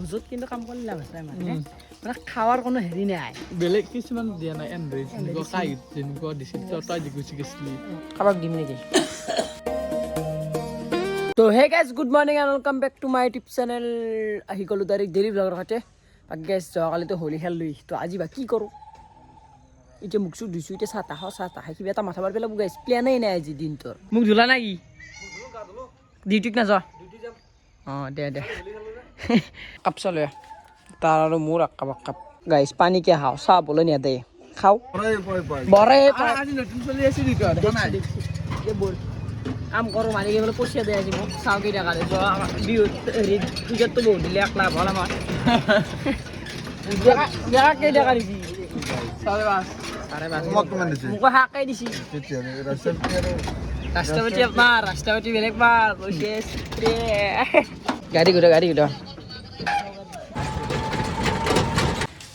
ভোজত কিন্তু কাম কৰিলে লাভ আছে মানে খাৱাৰ কোনো হেৰি নাই বেলেগ কিছুমান দিয়া নাই এণ্ড্ৰইড যেনেকুৱা কাইট যেনেকুৱা দিছিল তই দি গুচি গৈছিলি কাৰোবাক দিম নেকি তো hey guys good morning and welcome back to my YouTube channel আহি গ'লোঁ ডাইৰেক্ট ডেইলি ব্লগৰ সৈতে বাকী গাইজ যোৱাকালিতো হোলী খেললোঁ তো আজি বা কি কৰোঁ এতিয়া মোক চুখ ধুইছোঁ এতিয়া চাহ খাই কিবা এটা মাথা মাৰি পেলাব গাইজ প্লেনেই নাই আজি দিনটোৰ মোক ধুলা না কি ডিউটিত নাযোৱা অঁ দে কাপ চালে তাৰ আৰু মোৰ কাপ গাইজ পানীকে খাওঁ চাহ বলে নিয়াদে খাওঁ বৰে আজি নতুন চলি আছে নেকি দেখা নাই বল কাম কৰোঁ মালিকে বোলে পইচা দিয়ে আজি মোক চাওঁ কেইটা কালি বিহুত হেৰি পূজাততো বহুত দিলে 1 লাখ হ'ল আমাৰ কেইটা কালিছি 5.5 মোকো হাকে দিছি ৰাষ্ট্ৰপতি আপোনাৰ ৰাষ্ট্ৰপতি বেলেগ পাৰ কৈছে গাড়ী ঘূৰা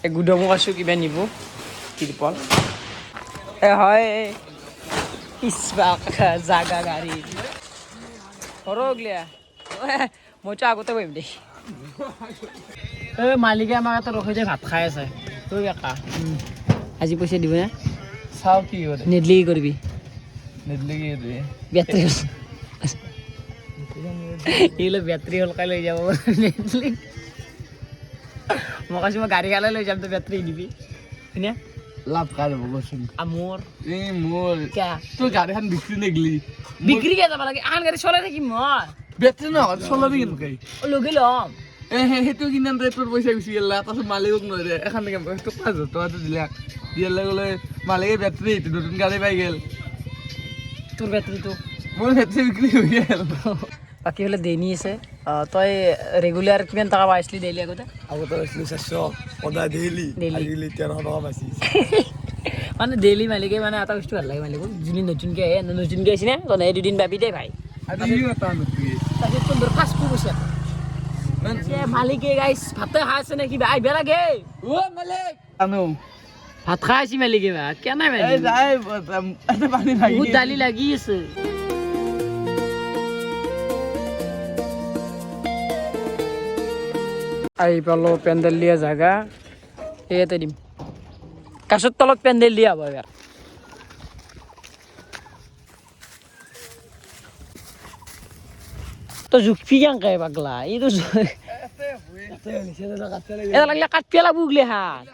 এই গুড মোক আছোঁ কিবা নিব তিৰপল হয় জাগা গাড়ী সৰগলীয়া মইতো আগতে বহিম দেই মালিকে আমাক এটা ৰখি যায় ভাত খাই আছে তই বেকা আজি পইচা দিব নে চাওঁ কি কৰে নেদলি কি কৰিবি নেদলি কি দিয়ে বেটাৰী এইবিলাক বেটাৰী হলকাই লৈ যাব নেদলি মই কৈছোঁ মই গাড়ী খালে লৈ যাম তই বেটাৰী দিবি হয়নে লাভ কাৰ হ'ব কচোন মোৰ এই মোৰ কিয় তোৰ গাড়ীখন বিক্ৰী নেগলি বিক্ৰী কিয় যাব লাগে আন গাড়ী চলাই থাকিম মই বেটাৰী নহয় চলাবি কেনেকৈ লগে ল'ম সেইটো কিনান তোৰ পইচা গুচি গ'ল তাৰপাছত মালিকক নোৱাৰে এখন তোক 5,000 টকাটো দিলে গ'লে মালিকে বেটাৰী নতুন গাড়ী পাই গ'ল তোৰ বেটাৰীটো মোৰ বেটাৰী বিক্ৰী হৈ গ'ল বাকী হ'লে দেনি আছে তই ৰেগুলাৰ কিমান টকা পাইছিলি ডেইলি আগতে পাইছিলোঁ 400 সদায় ডেইলি আজিকালি 1300 টকা পাইছি মানে ডেইলি মালিকে মানে এটা বস্তু ভাল লাগে মালিকক যোনে নতুনকৈ আহে নতুনকৈ আহিছে নে তই এই দুদিন পাবি দেই ভাই তাৰপিছত তোৰ দৰখাস্ত পইচা মালিকে গাইছ ভাতে খাই আছে নে কিবা আহিব লাগে ভাত খাই আছি মালিকে বা কেনে বহুত দালি লাগি আছে আহি পালোঁ পেণ্ডেল দিয়া জাগা ইয়াতে দিম কাষৰ তলত পেণ্ডেল দিয়া হ'ব এবাৰ তই জুখবি কেনেকৈ পাগলা এইটো এটা লাগিলে কাট পেলাব গলে হাত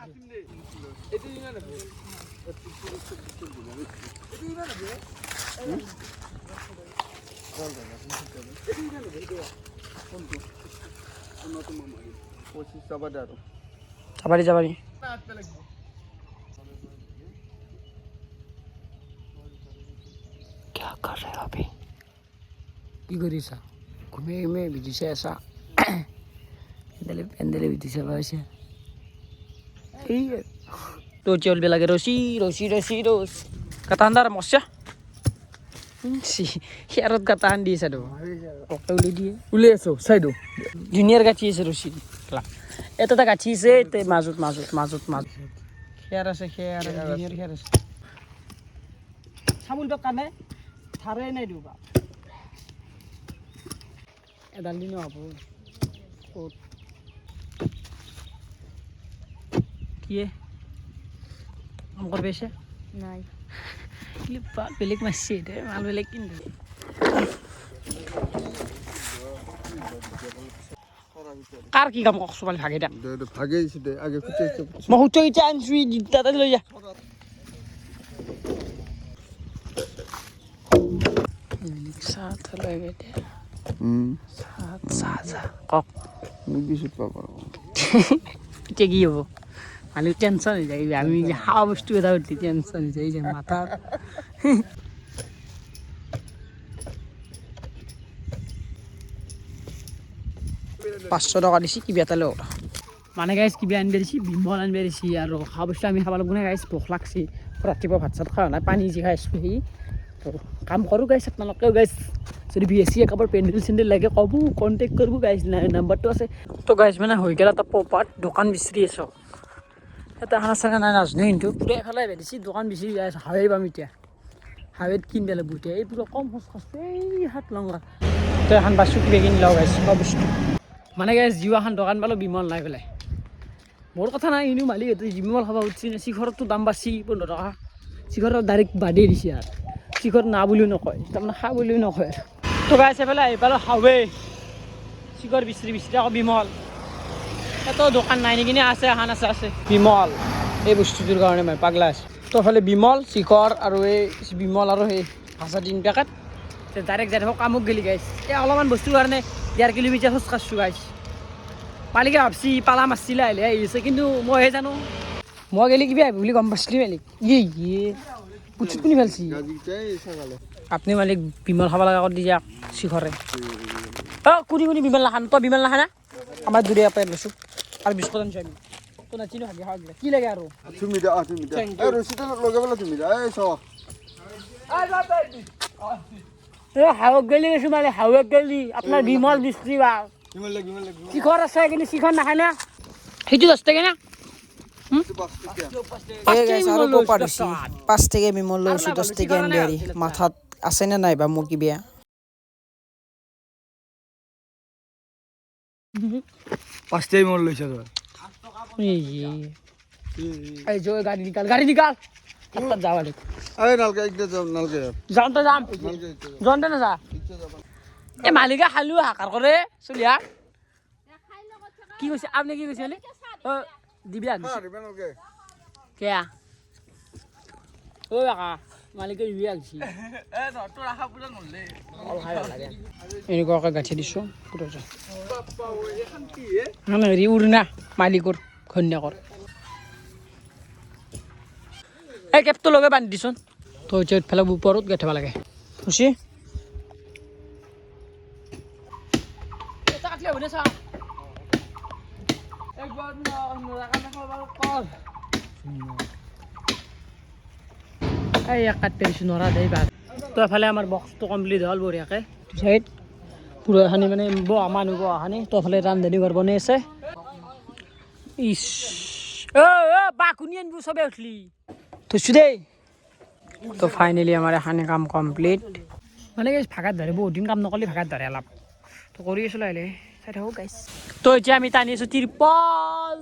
যাবাৰি क्या कर रहे हो अभी কি কৰিছা ঘুমে বিদিছে আছা পেণ্ডেলে বিদিছে পাইছে এই তো চলবে লাগে রশি কাটান্দার মশা হেয়ারত কাটান দিয়েছে তো উলি দিয়ে উলি আছো চাইদো জুনিয়র গাছি আছে রশি এটা গাছি আছে মাজত খেয়ার আছে জুনিয়র খেয়ার আছে চামুল তো কানে থারে নাই দিবা এডাল দিন হব কি কাম করবে এসে নাই বেলেগ মারছি মাল বেলেগ কিনবে কার কি কাম কষ্ট পালি ভাগে ভাগে আগে মই হুটো ইটা আনছি তাতে লৈ যা সাত লৈ গেতে সাত কক এতিয়া কি হ'ব খালি টেনশ্যন হৈ যায় আমি খাওয়া বস্তু এটা উঠি টেনশ্যন হৈ যায় মাথাত 500 টকা দিছি কিবা এটা লৈ মানে গাইছ কিবা আনবে দিছি বিমল আনবে দিছি আৰু খাওয়া বস্তু আমি খাব লাগব না গাইছ ভোক লাগছি ৰাতিপুৱা ভাত চাত খোৱা নাই পানী যি খাইছোঁ সি তো কাম কৰোঁ গাইছ আপোনালোকেও গাইছ যদি বিএসসি একেবাৰে পেণ্ডেল লাগে ক'ব কণ্টেক্ট কৰিব গাইছ নাম্বাৰটো আছে তো গাইছ মানে হৈ গ'ল এটা পপাত দোকান বিচাৰি আছোঁ এটা খানা চানা নাই নাজানো কিন্তু পুৰা এফালে বেছি দোকান বিচাৰি যাই আছোঁ হাৱে পাম এতিয়া হাৱেত কিনিব লাগিব এতিয়া এই পুৰা কম খৰচ এই হাত লংৰা তো এখন বাছু কিবা কিনি লওঁ গাইছ খোৱা বস্তু মানে গাইছ জিও এখন দোকান পালোঁ বিমল নাই পেলাই মোৰ কথা নাই এনেও মালিক এইটো বিমল খাব উঠছি নে শিখৰতো দাম বাঢ়ছি 15 টকা শিখৰত ডাইৰেক্ট বাদেই দিছে আৰু শিখৰ না বুলিও নকয় তাৰমানে খা বুলিও নকয় তো গাইছ এইফালে আহি পালোঁ হাৱে শিখৰ বিচৰি আকৌ বিমল এতো দোকান নাই নেকি নে আছে এখন আছে বিমল এই বস্তুটোৰ কাৰণে মই পাগলা আছোঁ তো ফালে বিমল শিখৰ আৰু এই বিমল আৰু সেই ভাজা 3 পেকেট ডাইৰেক্ট যাই থাকক কামক গেলি গাইছ এই অলপমান বস্তুৰ কাৰণে 1.5 কিলোমিটাৰ খোজ কাঢ়ছোঁ গাইছ মালিকে ভাবছি পালা মাছছিলে আহিলে আহিছে কিন্তু মইহে জানো মই গেলি কিবা আহিব বুলি গম পাইছিলি মালিক ইয়ে পুচুত কোনি ফেলছি আপুনি মালিক বিমল খাব লগা কৰি দি যাক শিখৰে কুনি বিমল নাখান তই বিমল নাখা না আমাৰ দূৰে পাই লৈছোঁ আৰু বিস্কুট আনিছোঁ আমি তো নাচিনো ভাগি খাওক কি লাগে আৰু হাৱক গেলি গৈছোঁ মানে হাৱক গেলি আপোনাৰ বিমল বিস্ত্ৰী বা শিখৰ আছে কিন্তু শিখৰ নাখায় না সেইটো 10 টকা না 5 টাকা বিমল লৈছোঁ 10 টাকা এনডিআৰি মাথাত আছেনে নাই বা মোৰ কি বেয়া 5 টাকা বিমল লৈছা তই এই যে গাড়ি নিকাল তাত যাবা দেখ যাম জনতে না যা এই মালিকে খালো হাকাৰ কৰে চলিয়া কি কৈছে আপনি কি কৈছে দিবি কেয়া কাকা মালিকে দিবি আগছি এনেকুৱাকৈ গাঁঠি দিছোঁ হেৰি উৰণা মালিকৰ ঘৈণীয়েকৰ এই কেপটো লগে বান্ধি দিছোন তো ইফালে ওপৰত গাঠিব লাগে খুচি এই কাটতে দিছোঁ নৰা দেই বাদ তো এফালে আমাৰ বক্সটো কমপ্লিট হ'ল বঢ়িয়াকৈ চাইড পুৰা এখানি মানে মানুহ বহানি তো এফালে ৰান্ধনি ঘৰ বনাই আছে ইছ বা কোনি আনিব চবে উঠলি থৈছোঁ দেই তো ফাইনেলি আমাৰ এখানি কাম কমপ্লিট মানে গাইছ ভাগাত ধৰে বহুত দিন কাম নকৰিলে ভাগাত ধৰে অলপ তো কৰি আছোঁ লাহে লাহে চাই থাকোঁ গাইছ তো এতিয়া আমি টানি আছোঁ তিৰপল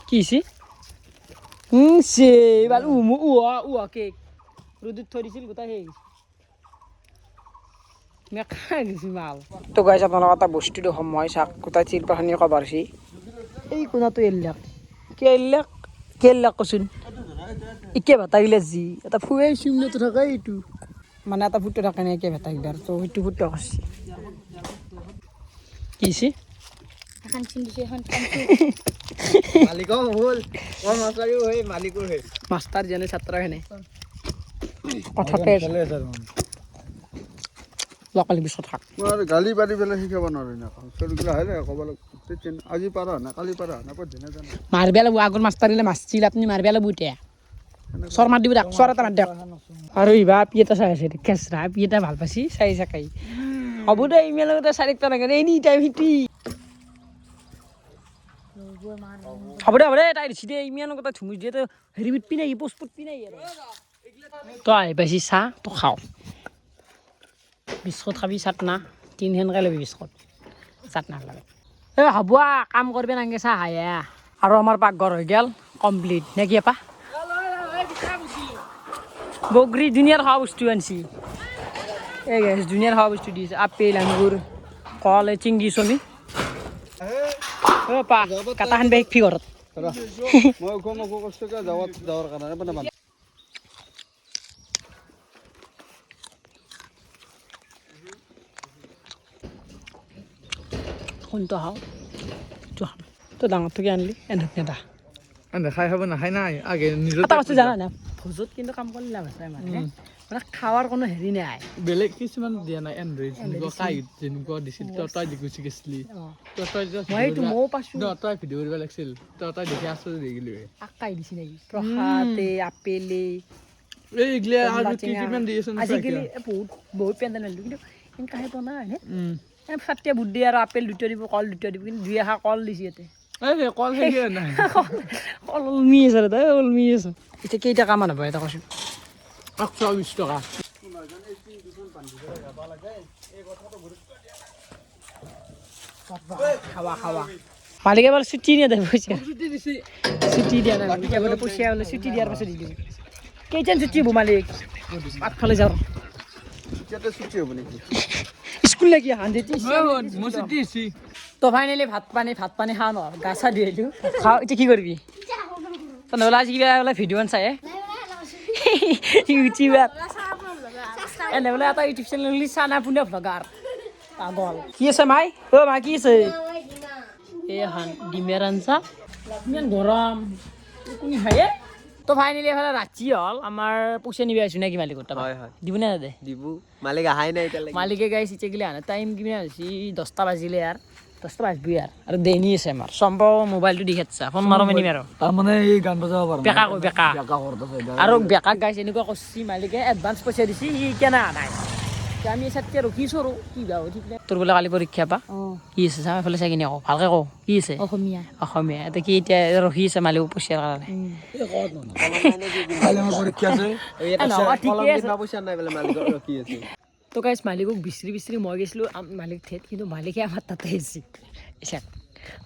কি হৈছে এইবাৰ কেক ৰ'দত থৈ দিছিল গোটাই সেই খাই গৈছি মাল তো গাইছ আপোনালোকৰ এটা বস্তু দেখোন মই চাওক গোটাই তিৰপালখিনি কভাৰছি এই কোণাটো এৰিলাক কচোন একে ভেটাগিলা যি এটা ফুৱাই চিমনাটো থাকে এইটো মানে এটা ফুটো থাকে নে একে ভেটাগিলাৰ তো সেইটো ফুটো কৰিছে কি মাষ্টাৰ যেনে ছাত্ৰ হেনে কথাতে লোকেল বিস্কুট খাক গালি পাৰি পেলাই শিকাব নোৱাৰি না চলিগিলা আহিলে ক'ব লাগিব আজি পাৰা না কালি পাৰা না পৰদিনা জানো মাৰিব লাগিব আগৰ মাষ্টাৰিলে মাৰিছিল আপুনি মাৰিব লাগিব এতিয়া চৰ মাৰ দিব দিয়ক চৰ এটা মাৰ দিয়ক আৰু ইবা পি এটা চাই আছে কেঁচৰা পি এটা ভাল পাইছি চাই চাকাই হ'ব দে ইমেইল লগতে চাৰিটা লাগে এনি টাইম সিটি হ'ব দে তাই দিছি দে ইমান কথা ধুমুচ দিয়ে তো হেৰি পিট পিনাই পোষ্ট পুট পিনাই আৰু তই আহি পাইছি চাহ তো খাওঁ বিস্কুট খাবি চাটনা 3 সেনকৈ ল'বি বিস্কুট চাটনা লাগে এই হ'ব কাম কৰিব নাগে চাহ হায়া আৰু আমাৰ পাকঘৰ হৈ গ'ল কমপ্লিট নে কি আপা বগৰী ধুনীয়াৰ খোৱা বস্তু আনিছি এই গেছ ধুনীয়াৰ খোৱা বস্তু দিছে আপেল আঙুৰ কল চিংগি চমি পা কাটাখান বেগ ফি ঘৰত মই কষ্ট যাৱাৰ কাৰণে কোনটো খাওঁ তো ডাঙৰটো কি আনিলি এনে নেদা খাই খাব নাখায় নাই আগে নিজৰ এটা বস্তু জানা না ভোজত কিন্তু কাম কৰিলে লাভ আছে মানে খাৱাৰ কোনো হেৰি নাই বেলেগ কিছুমান দিয়া নাই এণ্ড্ৰইড যেনেকুৱা দিছিল তই গুচি গৈছিলি ময়ো পাইছোঁ তই ভিডিঅ' কৰিব লাগিছিল তই দেখি আছো দেখিলি আকাই দিছি নেকি প্ৰসাদে আপেলে এইগিলা আৰু কি কিমান দি আছে আজিকালি বহুত পেণ্ডেল মাৰিলোঁ কিন্তু এনেকুৱা সেই বনাই হয়নে চাৰিটা বুট দিয়ে আৰু আপেল 2টা দিব কল 2টা দিব কিন্তু 2 এখা কল দিছে ইয়াতে কল হেৰি নাই কল ওলমি আছে তাই ওলমি আছে এতিয়া কেইটা কামান হ'ব এটা কৈছোঁ 120 টকা খাওয়া খাওয়া মালিকে বলে ছুটি নিয়ে দেয় পয়সা ছুটি দিছি ছুটি দিয়া নাই এবারে পয়সা বলে ছুটি দিয়ার পাছত দি দিব কেইটান ছুটি হব মালিক আগফালে যাও এতিয়াতে ছুটি হ'ব নেকি স্কুল লাগি হান্দিতি মই ছুটি দিছি তো ফাইনেলি ভাত পানী খাওঁ ন গা চা ধুই আহিলোঁ খাওঁ এতিয়া কি কৰিবি তই নহ'লে আজি কিবা বোলে ভিডিঅ' চাই ইউটিউবাৰ এনে বোলে এটা ইউটিউব চেনেল খুলি চানা পুনে ভ্লগাৰ পাগল কি আছে মাই অ' মা কি আছে এই হান ডিমেৰ আঞ্জা ইমান গৰম কোনে খায়ে তো ফাইনেলি এফালে ৰাতি হ'ল আমাৰ পইচা নিবি আহিছোঁ নেকি মালিকৰ তাত হয় হয় দিব নে দে দিব মালিক আহাই নাই এতিয়ালৈকে মালিকে গাইছে এতিয়া গিলে আনে টাইম কিমান হৈছে 10টা বাজিলে ইয়াৰ 10টা বাজবি ইয়াৰ আৰু দেনি আছে আমাৰ সম্ভৱ মোবাইলটো দি খেতছা ফোন মাৰো মানিম আৰু তাৰমানে এই গান বজাব পাৰা বেকা কৈ বেকা ঘৰত আছে আৰু বেকাক গাইছে এনেকুৱা কৰছি মালিকে এডভান্স পইচা দিছি সি কেনে নাই আমি চাতকে ৰখিছোঁ আৰু কি বা ঠিক নাই তোৰ বোলে কালি পৰীক্ষা পা কি আছে চা এইফালে চাই কিনে কওঁ ভালকে কওঁ কি আছে অসমীয়া এতিয়া কি এতিয়া ৰখি আছে মালিক পইচাৰ কাৰণে কালি মোৰ পৰীক্ষা আছে ঠিকে আছে পইচা নাই বোলে মালিকৰ ৰখি আছে তো গাইছ মালিকক বিচাৰি মই গৈছিলোঁ মালিক ঠেত কিন্তু মালিকে আমাৰ তাতে আহিছে এচাক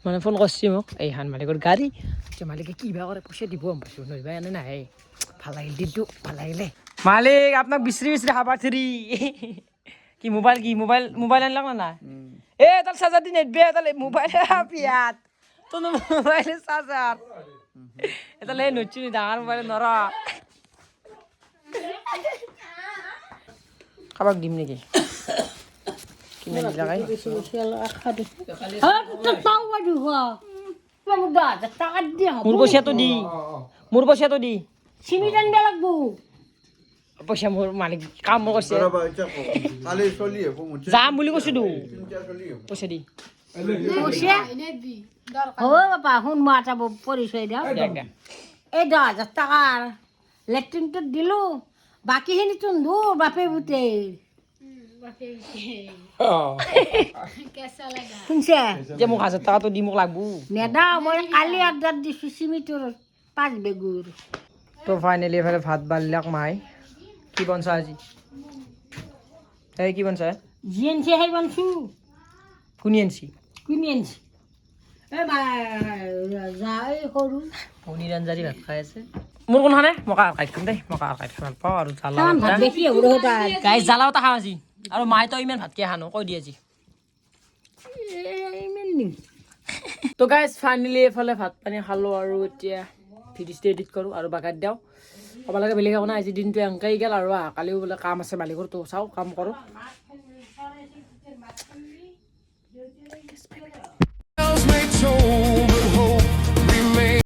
মানে ফোন কৰিছে মোক এইখন মালিকৰ গাড়ী এতিয়া মালিকে কি বা কৰে পইচা দিব পাইছোঁ নহ'বা এনে নাহে ভাল লাগিল দিনটো ভাল লাগিলে মালিক আপোনাক বিচাৰি খাবা থৰি কি মোবাইল আনিলাক না নাই এ তাৰ চাৰ্জাৰ দি নেটবে তাৰ মোবাইল পিয়াত তোৰ মোবাইল চাৰ্জাৰ এটা লৈ নচি ডাঙৰ মোবাইল নৰ কাবাক দিম নেকি কিমান দিলাকাই মোৰ পইচাটো দি পইচা মোৰ মালিক কাম কৰিছে কালি চলি হ'ব যাম বুলি কৈছিলোঁ পইচা দি হ'ব বাপা শুন মই এটা পৰিচয় দিওঁ এই 10,000 টকাৰ লেট্ৰিনটোত দিলোঁ বাকীখিনি তুন্ধু বাপে বুটেই শুনছে যে মোক 1000 টকাটো দি মোক লাগব নেদা মই কালি অৰ্ডাৰ দিছোঁ চিমিটোৰ 5 বেগুৰ তো ফাইনেলি এফালে ভাত বাঢ়িলাক মাই কি বনছা আজি এই কি বনছা যি আনছে সেই বনছোঁ কোনে আনছি কোনে আনছে এই যা এই সৰু পনীৰ আঞ্জা দি ভাত খাই আছে মোৰ কোন খানে মকা খাই খাম দেই মকা খাই ভাল পাওঁ আৰু জ্বালা তামান ভাত বেছি হ'ব তাই গাই জ্বালাও এটা খাওঁ আজি আৰু মায়ে তো ইমান ভাতকে খানো কৈ দি আজি ইমান নি তো গাইজ ফাইনেলি এফালে ভাত পানী খালোঁ আৰু এতিয়া ভিডিঅ'টো এডিট কৰোঁ আৰু বাগাত দিওঁ ক'ব লাগে বেলেগ একো নাই আজি দিনটো এনেকৈ গ'ল আৰু কালিও বোলে কাম আছে মালিকৰ তো চাওঁ কাম কৰোঁ